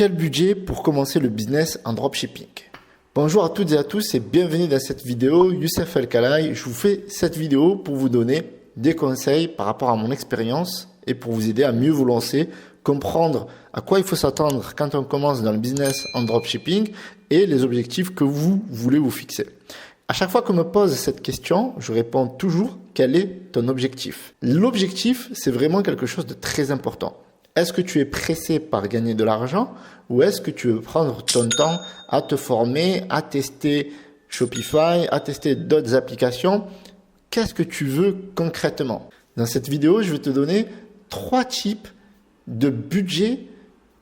Quel budget pour commencer le business en dropshipping? Bonjour à toutes et à tous et bienvenue dans cette vidéo. Youssef El Khalai, je vous fais cette vidéo pour vous donner des conseils par rapport à mon expérience et pour vous aider à mieux vous lancer, comprendre à quoi il faut s'attendre quand on commence dans le business en dropshipping et les objectifs que vous voulez vous fixer. À chaque fois qu'on me pose cette question, je réponds toujours quel est ton objectif. L'objectif, c'est vraiment quelque chose de très important. Est-ce que tu es pressé par gagner de l'argent ou est-ce que tu veux prendre ton temps à te former, à tester Shopify, à tester d'autres applications? Qu'est-ce que tu veux concrètement? Dans cette vidéo, je vais te donner 3 types de budget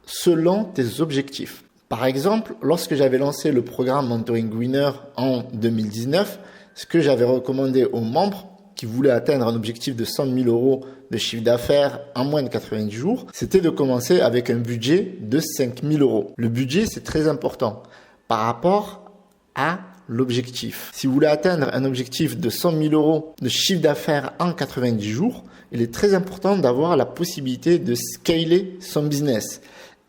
selon tes objectifs. Par exemple, lorsque j'avais lancé le programme Mentoring Winner en 2019, ce que j'avais recommandé aux membres qui voulaient atteindre un objectif de 100 000 euros de chiffre d'affaires en moins de 90 jours, c'était de commencer avec un budget de 5 000 euros. Le budget, c'est très important par rapport à l'objectif. Si vous voulez atteindre un objectif de 100 000 euros de chiffre d'affaires en 90 jours, il est très important d'avoir la possibilité de scaler son business.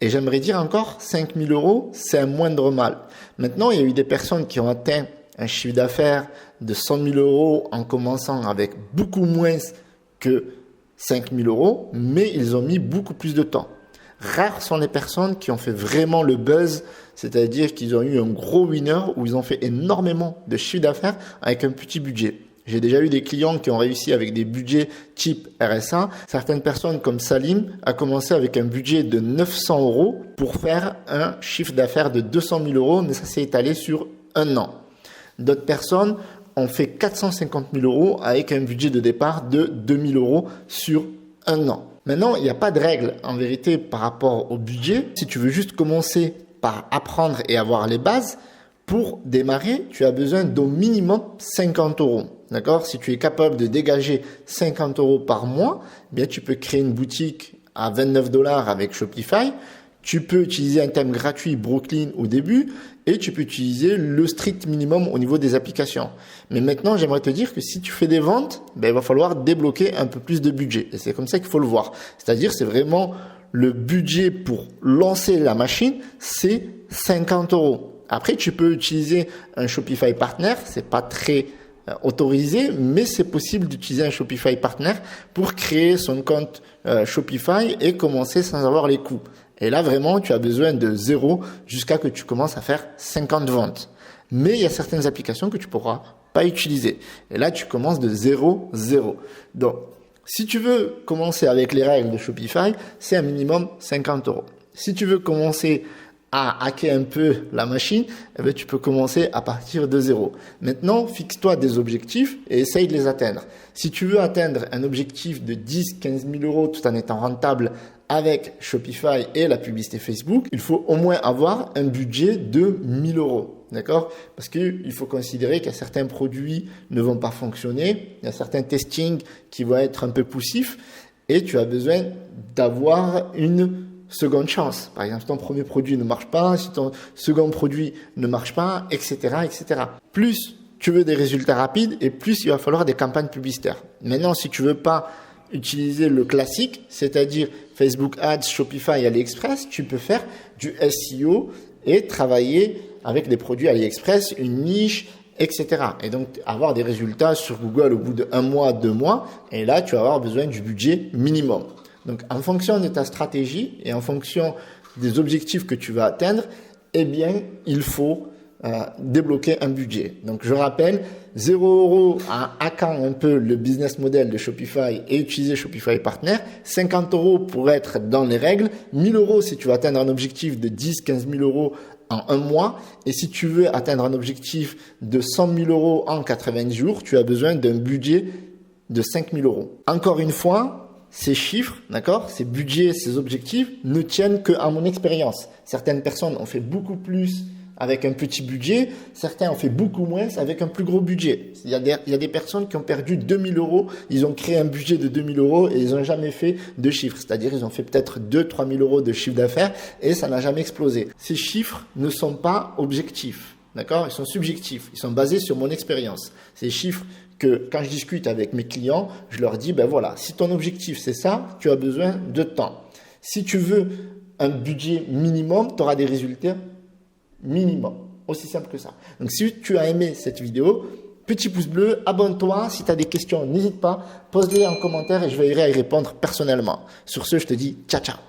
Et j'aimerais dire encore, 5 000 euros, c'est un moindre mal. Maintenant, il y a eu des personnes qui ont atteint un chiffre d'affaires de 100 000 euros en commençant avec beaucoup moins que 5 000 euros, mais ils ont mis beaucoup plus de temps. Rares sont les personnes qui ont fait vraiment le buzz, c'est-à-dire qu'ils ont eu un gros winner où ils ont fait énormément de chiffre d'affaires avec un petit budget. J'ai déjà eu des clients qui ont réussi avec des budgets type RSA. Certaines personnes comme Salim a commencé avec un budget de 900 euros pour faire un chiffre d'affaires de 200 000 euros, mais ça s'est étalé sur un an. D'autres personnes ont fait 450 000 euros avec un budget de départ de 2 000 euros sur un an. Maintenant, il n'y a pas de règle en vérité par rapport au budget. Si tu veux juste commencer par apprendre et avoir les bases, pour démarrer, tu as besoin d'au minimum 50 euros. D'accord? Si tu es capable de dégager 50 euros par mois, eh bien, tu peux créer une boutique à 29 $ avec Shopify. Tu peux utiliser un thème gratuit Brooklyn au début et tu peux utiliser le strict minimum au niveau des applications. Mais maintenant, j'aimerais te dire que si tu fais des ventes, il va falloir débloquer un peu plus de budget. Et c'est comme ça qu'il faut le voir. C'est-à-dire, c'est vraiment le budget pour lancer la machine, c'est 50 euros. Après, tu peux utiliser un Shopify Partner. C'est pas très autorisé, mais c'est possible d'utiliser un Shopify Partner pour créer son compte Shopify et commencer sans avoir les coûts. Et là, vraiment, tu as besoin de 0 jusqu'à que tu commences à faire 50 ventes. Mais il y a certaines applications que tu pourras pas utiliser. Et là, tu commences de 0. Donc, si tu veux commencer avec les règles de Shopify, c'est un minimum 50 euros. Si tu veux commencer à hacker un peu la machine, eh bien, tu peux commencer à partir de 0. Maintenant, fixe-toi des objectifs et essaye de les atteindre. Si tu veux atteindre un objectif de 10-15 000 euros tout en étant rentable avec Shopify et la publicité Facebook, il faut au moins avoir un budget de 1 000 euros. D'accord? Parce qu'il faut considérer qu'il y a certains produits ne vont pas fonctionner, il y a certains testings qui vont être un peu poussifs et tu as besoin d'avoir une seconde chance. Par exemple, si ton premier produit ne marche pas, si ton second produit ne marche pas, etc., etc. Plus tu veux des résultats rapides et plus il va falloir des campagnes publicitaires. Maintenant, si tu veux pas utiliser le classique, c'est-à-dire Facebook Ads, Shopify, AliExpress, tu peux faire du SEO et travailler avec des produits AliExpress, une niche, etc. Et donc, avoir des résultats sur Google au bout de 1 mois, 2 mois. Et là, tu vas avoir besoin du budget minimum. Donc, en fonction de ta stratégie et en fonction des objectifs que tu vas atteindre, eh bien, il faut débloquer un budget. Donc, je rappelle, 0 euros en hackant un peu le business model de Shopify et utiliser Shopify Partner, 50 euros pour être dans les règles, 1 000 euros si tu veux atteindre un objectif de 10-15 000 euros en 1 mois. Et si tu veux atteindre un objectif de 100 000 euros en 90 jours, tu as besoin d'un budget de 5 000 euros. Encore une fois, ces chiffres, d'accord, ces budgets, ces objectifs ne tiennent qu'à mon expérience. Certaines personnes ont fait beaucoup plus avec un petit budget, certains ont fait beaucoup moins avec un plus gros budget. Il y a des personnes qui ont perdu 2 000 euros, ils ont créé un budget de 2 000 euros et ils n'ont jamais fait de chiffres. C'est-à-dire ils ont fait peut-être 2-3 000 euros de chiffre d'affaires et ça n'a jamais explosé. Ces chiffres ne sont pas objectifs, d'accord? Ils sont subjectifs, ils sont basés sur mon expérience. Ces chiffres que quand je discute avec mes clients, je leur dis, ben voilà, si ton objectif c'est ça, tu as besoin de temps. Si tu veux un budget minimum, tu auras des résultats minimum. Aussi simple que ça. Donc, si tu as aimé cette vidéo, petit pouce bleu, abonne-toi. Si tu as des questions, n'hésite pas, pose-les en commentaire et je veillerai à y répondre personnellement. Sur ce, je te dis ciao, ciao.